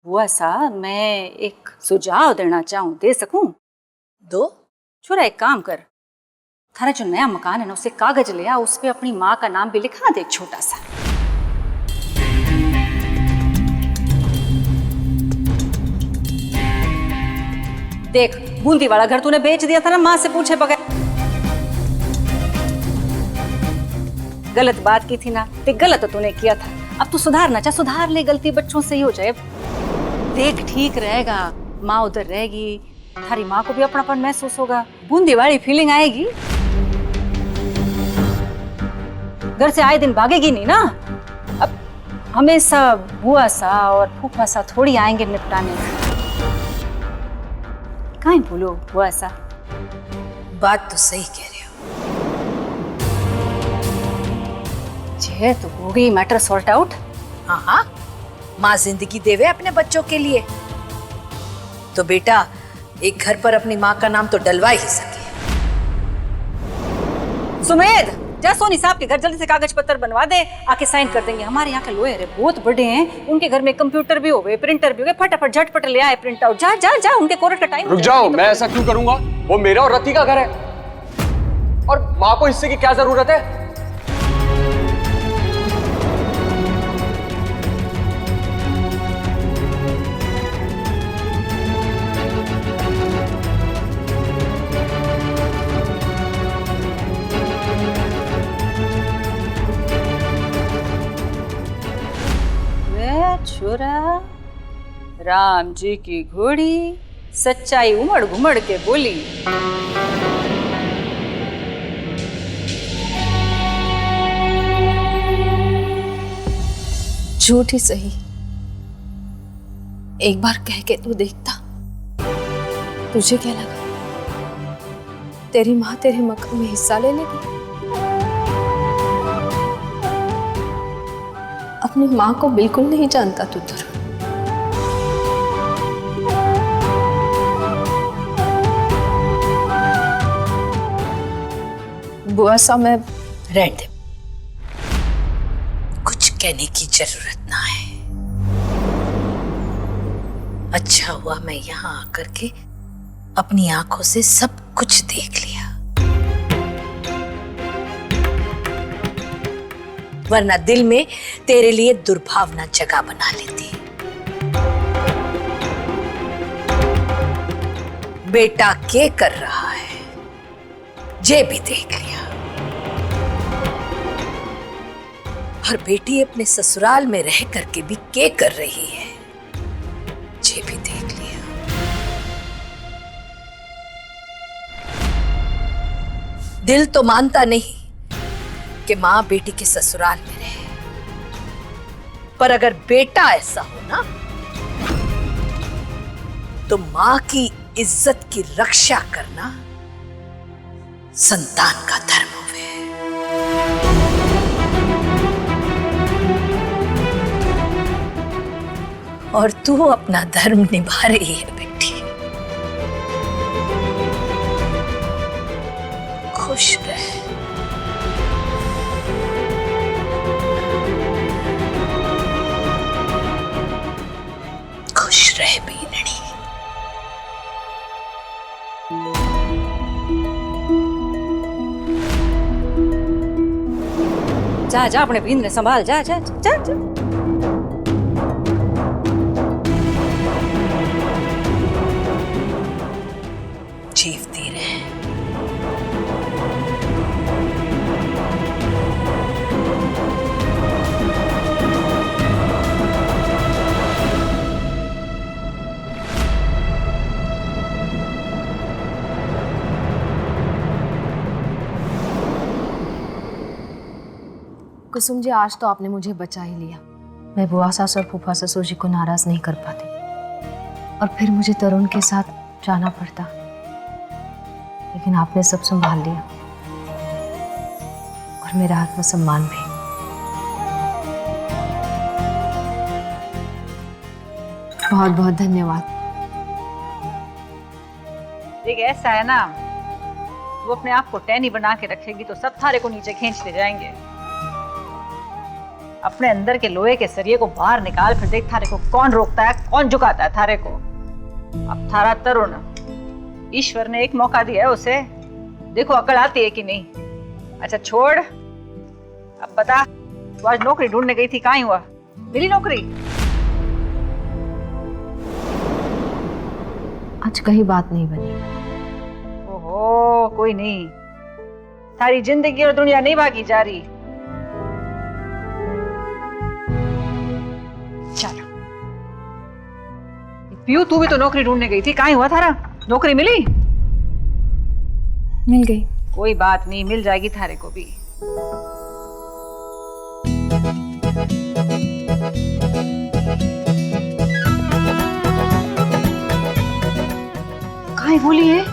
बुआ साहब, मैं एक सुझाव देना चाहूँ, दे सकूं? दो। छोरा एक काम कर, थारा जो नया मकान है ना उसे कागज ले आ, उस पे अपनी माँ का नाम भी लिखा दे, एक छोटा सा। देख, बूंदी वाला घर तूने बेच दिया था ना माँ से पूछे बगैर। गलत बात की थी ना, ते गलत तो तूने किया था। अब तू सुधारना चाह, सुधार ले, गलती बच्चों से ही हो जाए। देख, ठीक रहेगा, माँ उधर रहेगी, थारी माँ को भी अपनापन महसूस होगा, बूंदी वाली फीलिंग आएगी। घर से आए दिन भागेगी नहीं ना। अब हमेशा बुआ सा और फूफा सा थोड़ी आएंगे निपटाने। कहीं भूलो बुआ सा। बात तो सही कह रहे हो। जे तो हो गई मैटर सॉर्ट आउट। हाँ हाँ, माँ जिंदगी देवे अपने बच्चों के लिए, तो बेटा एक घर पर अपनी माँ का नाम तो डलवा ही सके। सुमेध, जा सोनी साहब के घर जल्दी से कागज पत्र बनवा दे, आके साइन कर देंगे। हमारे यहाँ के लॉयर है, बहुत बड़े हैं, उनके घर में कंप्यूटर भी हो गए, प्रिंटर भी हो गए, फटाफट झटपट ले आए प्रिंट आउट। जा जा जा, उनके कोर्ट का टाइम। रुक जाओ, मैं ऐसा क्यों करूंगा? वो मेरा और रति का घर है, और माँ को हिस्से की क्या जरूरत है? छोरा, राम जी की घोड़ी सच्चाई उमड़ घुमड़ के बोली। झूठ ही सही, एक बार कह के तू देखता। तुझे क्या लगा तेरी माँ तेरे मकान में हिस्सा ले लेगी? अपनी माँ को बिल्कुल नहीं जानता तू तो। बुआ सा, मैं रहने दे, कुछ कहने की जरूरत ना है। अच्छा हुआ मैं यहाँ आकर के अपनी आंखों से सब कुछ देख लिया, वरना दिल में तेरे लिए दुर्भावना जगह बना लेती। बेटा क्या कर रहा है ये भी देख लिया, और बेटी अपने ससुराल में रह करके भी क्या कर रही है ये भी देख लिया। दिल तो मानता नहीं कि माँ बेटी के ससुराल में रहे, पर अगर बेटा ऐसा हो ना तो माँ की इज्जत की रक्षा करना संतान का धर्म हुए। और तू अपना धर्म निभा रही है बेटी। खुश रह। खुश रह बीनड़ी। जा जा, अपने बीन ने संभाल, जा जा जा जा। जीवती रहे। कुसुम जी, आज तो आपने मुझे बचा ही लिया। मैं बुआ सास और फूफा ससुर जी को नाराज नहीं कर पाती, और फिर मुझे तरुण के साथ जाना पड़ता, लेकिन आपने सब संभाल लिया, और मेरा आत्मसम्मान भी। बहुत बहुत धन्यवाद। देख, ऐसा है ना, वो अपने आप को टैनी बना के रखेगी तो सब थारे को नीचे खींचते जाएंगे। अपने अंदर के लोहे के सरिये को बाहर निकाल, फिर देख थारे को कौन रोकता है, कौन झुकाता है थारे को। अब थारा तरुण, ईश्वर ने एक मौका दिया है उसे, देखो अकल आती है कि नहीं। अच्छा छोड़, अब बता, तू आज नौकरी ढूंढने गई थी, कहाँ हुआ? मिली नौकरी? आज कहीं बात नहीं बनी। ओहो, कोई नहीं, थारी जिंदगी और दुनिया नहीं भागी जा रही। चलो पीयू, तू भी तो नौकरी ढूंढने गई थी, कहाँ हुआ थारा? नौकरी मिली? मिल गई। कोई बात नहीं, मिल जाएगी थारे को भी। कहाँ बोली है?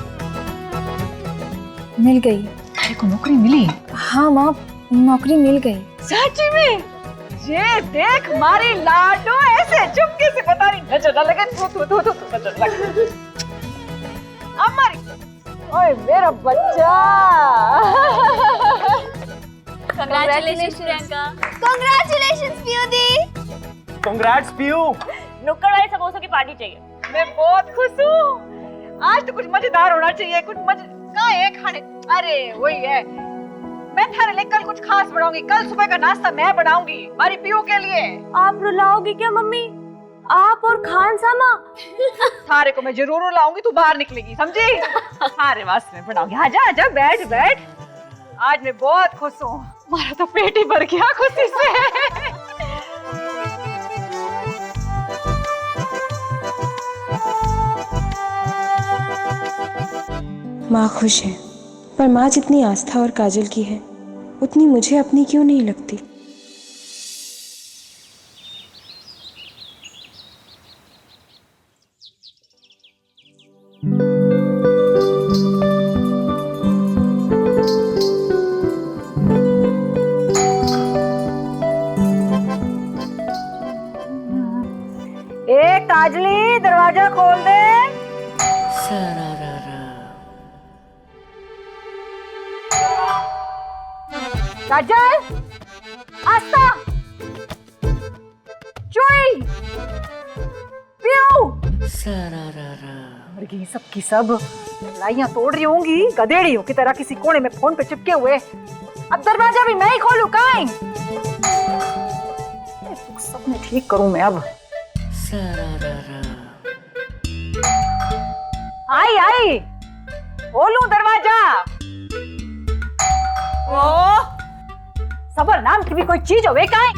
मिल गई। थारे को नौकरी मिली? हाँ माँ, नौकरी मिल गई। सच में? ये देख मारी लाडो ऐसे चुपके से बता रही, नजर न लगे, तू नजर लगे। अमर, ओए मेरा बच्चा। Congratulations प्रियंका। Congratulations पीयू दी। कांग्रेट्स पीयू। नुक्कड़ वाले समोसों की पार्टी चाहिए। मैं बहुत खुश हूँ, आज तो कुछ मजेदार होना चाहिए, कुछ कहाँ है खाने? अरे वही है, मैं थारे लिए कल कुछ खास बनाऊंगी, कल सुबह का नाश्ता मैं बनाऊंगी हमारी पीयू के लिए। आप रुलाओगी क्या मम्मी? आप और खान सामा? थारे को मैं जरूर रुलाऊंगी, तू बाहर निकलेगी, समझी? थारे वास्ते में बनाऊंगी। आजा आजा, बैठ बैठ। आज मैं बहुत खुश हूँ, हमारा तो पेट ही भर गया खुशी से। माँ खुश है, पर माँ जितनी आस्था और काजल की है उतनी मुझे अपनी क्यों नहीं लगती। ए काजली, दरवाजा खोल दे। काजल, आस्था, चुई, पीयू। मर गई सब की सब, लाइयां तोड़ रही होंगी गधेड़ियों की तरह किसी कोने में फोन पे चिपके हुए। अब दरवाजा भी मैं ही खोलूं काई? सब में ठीक करूं मैं अब। आई आई, खोलूं दरवाजा। ओ, सबर नाम की भी कोई चीज होवे काई?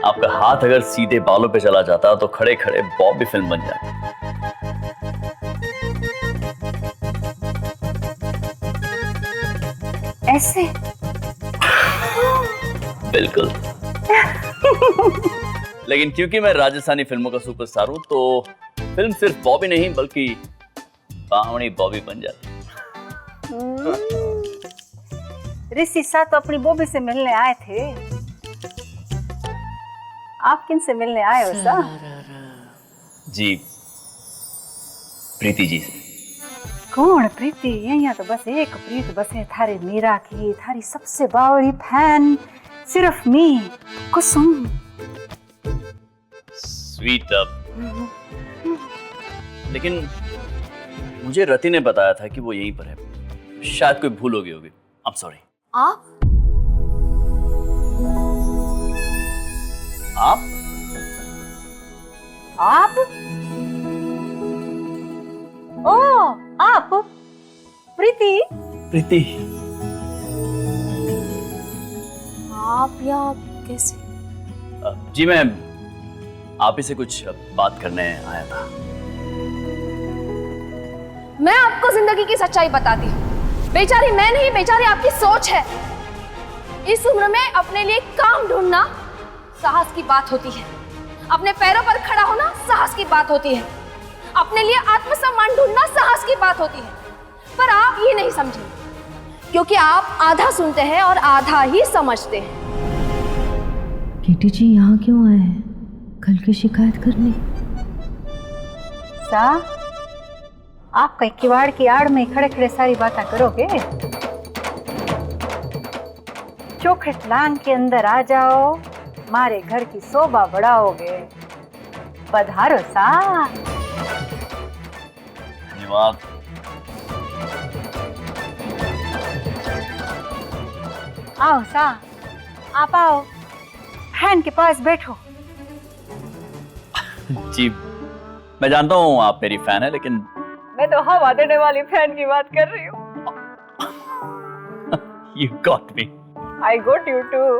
आपका हाथ अगर सीधे बालों पे चला जाता तो खड़े खड़े बॉबी फिल्म बन जाती। ऐसे? बिल्कुल। लेकिन क्योंकि मैं राजस्थानी फिल्मों का सुपरस्टार हूं तो फिल्म सिर्फ बॉबी नहीं बल्कि बावनी बॉबी बन जाती। ऋषि सा तो अपनी बॉबी से मिलने आए थे, आप किन से मिलने आए हो सा? जी, प्रीति जी से। कौन प्रीति? यहाँ तो बस एक प्रीत बस है थारे मीरा की, थारी सबसे बावड़ी फैन सिर्फ मी कुसुम। Sweet up. लेकिन मुझे रति ने बताया था कि वो यहीं पर है, शायद कोई भूल हो गई होगी। I am sorry. आप? आप? आप? ओ, आप प्रीति? प्रीति, आप या कैसे? जी मैं आप ही से कुछ बात करने आया था। मैं आपको जिंदगी की सच्चाई बता दी। बेचारी मैं नहीं, बेचारी आपकी सोच है। इस उम्र में अपने लिए काम ढूंढना साहस की बात होती है। अपने पैरों पर खड़ा होना साहस की बात होती है। अपने लिए आत्मसम्मान ढूंढना साहस की बात होती है। पर आप ये नहीं समझे, क्योंकि आप आधा सुनते हैं और आधा ही समझते हैं। केटी जी यहाँ क्यों आए हैं? कल की शिकायत करने? सा आप कहीं किवाड़ की आड़ में खड़े खड़े सारी बातें करोगे? चौखट लांग के अंदर आ जाओ, मारे घर की शोभा बढ़ाओगे। पधारो सा। धन्यवाद। आओ सा, आप आओ, फैन के पास बैठो। जी मैं जानता हूँ आप मेरी फैन है, लेकिन मैं तो हवा देने वाली फैन की बात कर रही हूँ। You got me. I got you too.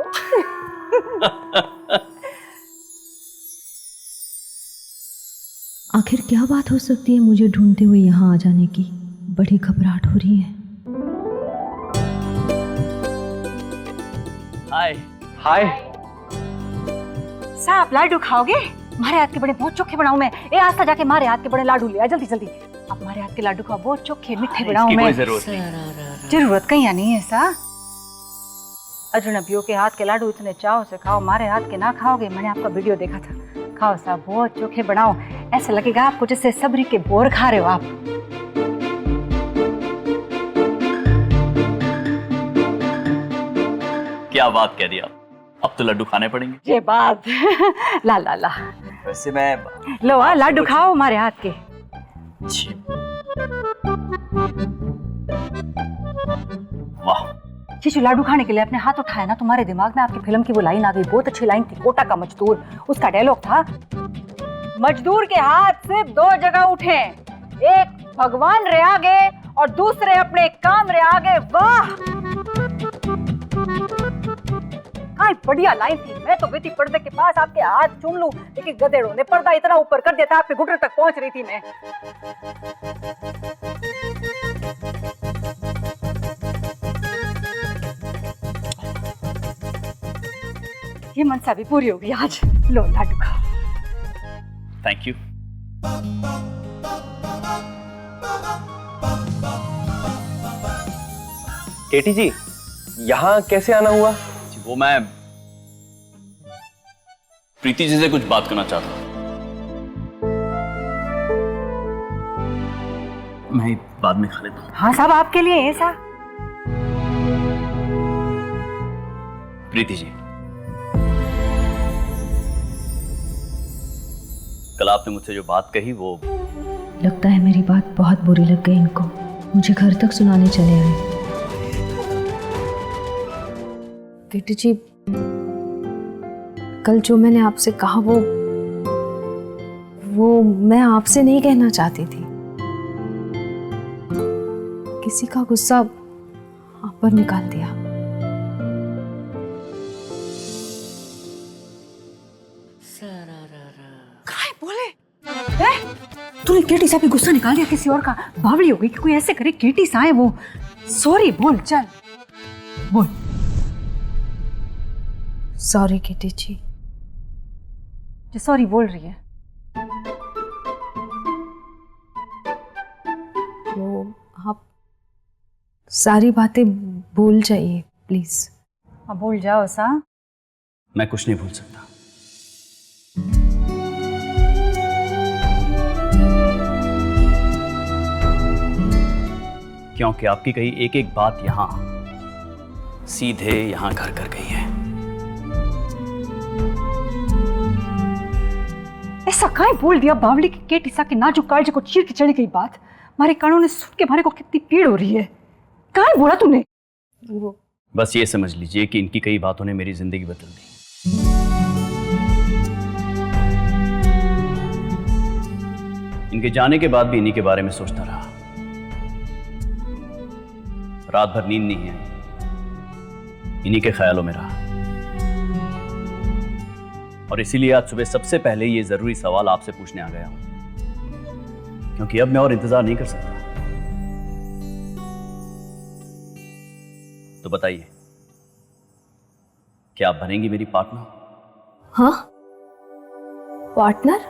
आखिर क्या बात हो सकती है मुझे ढूंढते हुए यहाँ आ जाने की? बड़ी घबराहट हो रही है। हाय। हाय। सा आप लाडू खाओगे? मारे हाथ के बड़े बहुत चोखे बनाऊं मैं। ए आस्था जाके मारे हाथ के बड़े लाडू ले आ, जल्दी जल्दी। आप मारे हाथ के लाडू खाओ, बहुत चोखे मीठे बनाऊं मैं। जरूरत नहीं। जरूरत कहीं नहीं है सा। अजनबियों के हाथ के लाडू इतने चाव से खाओ, मारे हाथ के ना खाओगे। मैंने आपका वीडियो देखा था। खाओ सा, बहुत चोखे बनाओ, ऐसा लगेगा आपको जैसे सबरी के बोर खा रहे हो आप। क्या बात कह दी आप, अब तो लड्डू खाने पड़ेंगे। ये बात ला ला ला, वैसे मैं लो आ लाडू खाओ मारे हाथ के। वाह, शिशु लाडू खाने के लिए अपने हाथ उठाया ना, तुम्हारे दिमाग में आपकी फिल्म की वो लाइन आ गई। बहुत अच्छी लाइन थी, कोटा का मजदूर। उसका डायलॉग था, मजदूर के हाथ सिर्फ दो जगह उठे, एक भगवान रे आगे और दूसरे अपने काम रे आगे। वाह, काय बढ़िया लाइन थी। मैं तो गई थी पर्दे के पास आपके हाथ चूम लूं, लेकिन गधेड़ों ने पर्दा इतना ऊपर कर दिया था, आपके घुटने तक पहुंच रही थी मैं। ये मनसा भी पूरी होगी आज। लो लाडू खाओ। Thank you. केटी जी, यहाँ कैसे आना हुआ? जी, वो मैं प्रीति जी से कुछ बात करना चाहता हूँ। मैं बाद में खा लेता हूँ। हाँ साहब, आपके लिए ऐसा। प्रीति जी, कल आपने मुझसे जो बात कही वो लगता है मेरी बात बहुत बुरी लग गई इनको। मुझे घर तक सुनाने चले आए। केटी जी, कल जो मैंने आपसे कहा वो मैं आपसे नहीं कहना चाहती थी। किसी का गुस्सा आप पर निकाल दिया। तूने केटी साहब पे गुस्सा निकाल दिया किसी और का? बावली हो गई कि कोई ऐसे करे। केटी सा है वो। सॉरी बोल, चल बोल। सॉरी केटी जी। जो सॉरी बोल रही है वो आप सारी बातें भूल जाइए प्लीज। अब भूल जाओ सा। मैं कुछ नहीं भूल सकता। क्योंकि आपकी कही एक एक बात यहां सीधे यहां घर कर गई है। ऐसा काहे बोल दिया? बावली की केटी सा के नाजुक कालजे को चीर के चढ़ी गई बात। हमारे कानों ने सुन के मारे को कितनी पीड़ हो रही है। काहे बोला तूने? वो बस ये समझ लीजिए कि इनकी कई बातों ने मेरी जिंदगी बदल दी। इनके जाने के बाद भी इन्हीं के बारे में सोचता रहा। रात भर नींद नहीं है, इन्हीं के ख्यालों में रहा। और इसीलिए आज सुबह सबसे पहले ये जरूरी सवाल आपसे पूछने आ गया हूं, क्योंकि अब मैं और इंतजार नहीं कर सकता। तो बताइए, क्या आप बनेंगी मेरी पार्टनर? हाँ, पार्टनर?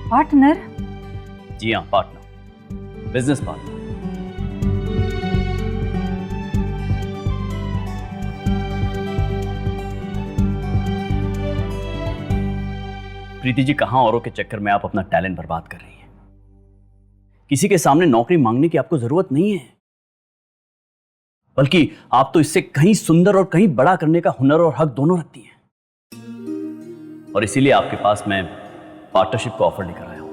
पार्टनर? जी हाँ, partner, business partner. Preeti ji, कहां औरों के चक्कर में आप अपना टैलेंट बर्बाद कर रही हैं। किसी के सामने नौकरी मांगने की आपको जरूरत नहीं है, बल्कि आप तो इससे कहीं सुंदर और कहीं बड़ा करने का हुनर और हक दोनों रखती हैं। और इसीलिए आपके पास मैं पार्टनरशिप का ऑफर लेकर आया हूं।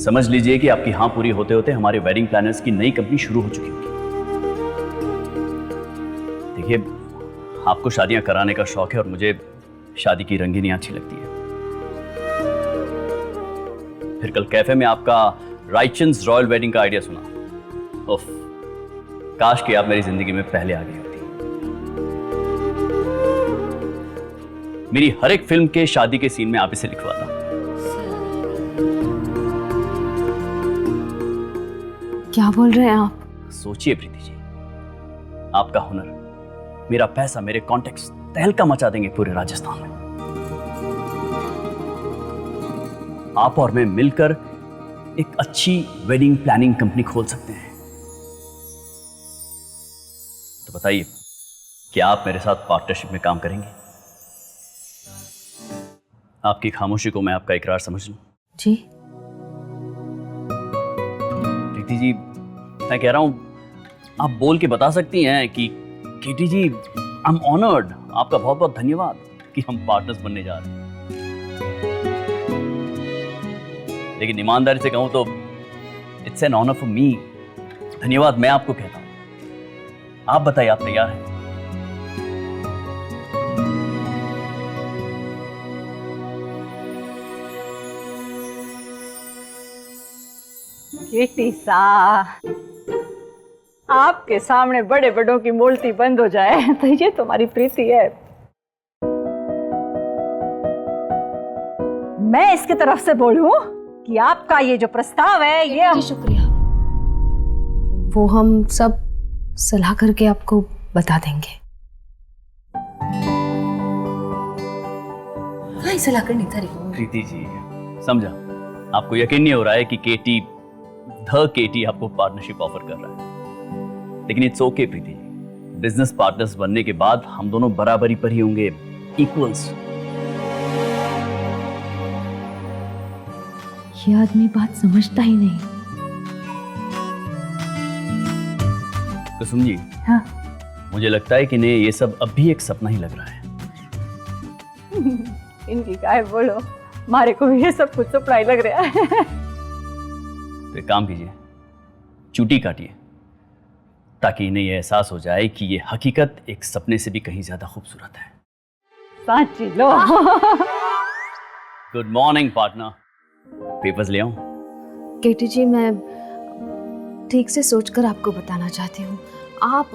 समझ लीजिए कि आपकी हां पूरी होते होते हमारे वेडिंग प्लानर्स की नई कंपनी शुरू हो चुकी होगी। देखिए, आपको शादियां कराने का शौक है और मुझे शादी की रंगीनियां अच्छी लगती है। फिर कल कैफे में आपका राइचन्स रॉयल वेडिंग का आइडिया सुना। उफ, काश कि आप मेरी जिंदगी में पहले आ गई होती। मेरी हर एक फिल्म के शादी के सीन में आप इसे लिखवाता। क्या बोल रहे हैं आप? सोचिए प्रीति जी, आपका हुनर, मेरा पैसा, मेरे कॉन्टेक्ट्स तहलका मचा देंगे पूरे राजस्थान में। आप और मैं मिलकर एक अच्छी वेडिंग प्लानिंग कंपनी खोल सकते हैं। तो बताइए, क्या आप मेरे साथ पार्टनरशिप में काम करेंगे? आपकी खामोशी को मैं आपका इकरार समझ लूं? जी। प्रीति जी, मैं कह रहा हूं, आप बोल के बता सकती हैं कि केटी जी, आई एम ऑनर्ड, आपका बहुत बहुत धन्यवाद कि हम पार्टनर्स बनने जा रहे हैं। लेकिन ईमानदारी से कहूं तो it's an honour for me. धन्यवाद मैं आपको कहता हूं। आप बताइए, आप तैयार हैं? केटी सा, आपके सामने बड़े बड़ों की मूर्ति बंद हो जाए तो ये तुम्हारी प्रीति है। मैं इसकी तरफ से बोलूं कि आपका ये जो प्रस्ताव है ये जी शुक्रिया, वो हम सब सलाह करके आपको बता देंगे। हाँ, सलाह करनी था। प्रीति जी, समझा, आपको यकीन नहीं हो रहा है कि केटी आपको पार्टनरशिप ऑफर कर रहा है। लेकिन it's okay Preeti ji, business partners बनने के बाद हम दोनों बराबरी पर ही होंगे, इक्वल्स। ये आदमी बात समझता ही नहीं। कुसुम जी, हाँ। मुझे लगता है कि इन्हें ये सब अब भी एक सपना ही लग रहा है। इनकी काय बोलो, मारे को ये सब कुछ सपना ही लग रहा है। तो एक काम कीजिए, चूटी काटिए, ताकि इन्हें यह एहसास हो जाए कि ये हकीकत एक सपने से भी कहीं ज्यादा खूबसूरत है। सांची लो। गुड मॉर्निंग पार्टनर, पेपर्स ले आऊं? केटी जी, मैं ठीक से सोचकर आपको बताना चाहती हूँ। आप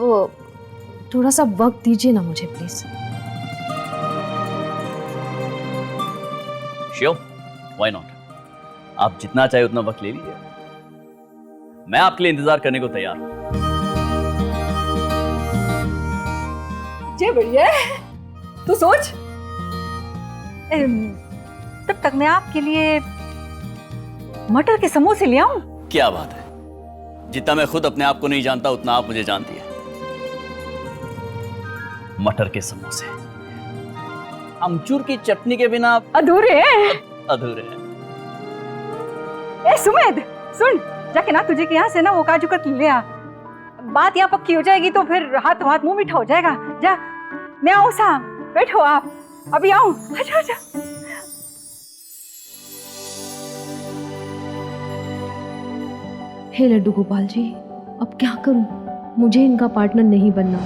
थोड़ा सा वक्त दीजिए ना मुझे, प्लीज। Sure, why not. आप जितना चाहे उतना वक्त ले लीजिए, मैं आपके लिए इंतजार करने को तैयार हूं। जे बढ़िया है, तू सोच। तब तक मैं आपके लिए मटर के समोसे ले आऊं। क्या बात है, जितना मैं खुद अपने आप को नहीं जानता उतना आप मुझे जानती है। मटर के समोसे अमचूर की चटनी के बिना अधूरे हैं। अधूरे हैं। ए सुमेध, सुन, जाके ना तुझे के यहाँ से ना वो काजू कतली ले आ। बात यहाँ पक्की हो जाएगी तो फिर हाथ हाथ मुंह मीठा हो जाएगा। जा, मैं आऊँ सा, बैठो आप, अभी आऊँ। अच्छा अच्छा। हे लड्डू गोपाल जी, अब क्या करूं? मुझे इनका पार्टनर नहीं बनना,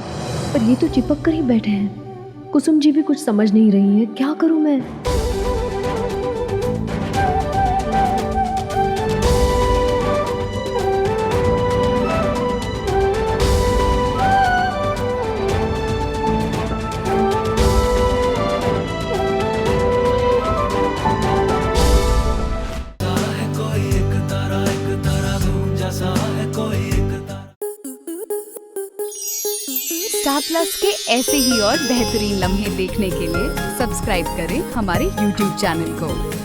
पर ये तो चिपक कर ही बैठे हैं। कुसुम जी भी कुछ समझ नहीं रही है, क्या करूं मैं? स्टार प्लस के ऐसे ही और बेहतरीन लम्हे देखने के लिए सब्सक्राइब करें हमारे YouTube चैनल को।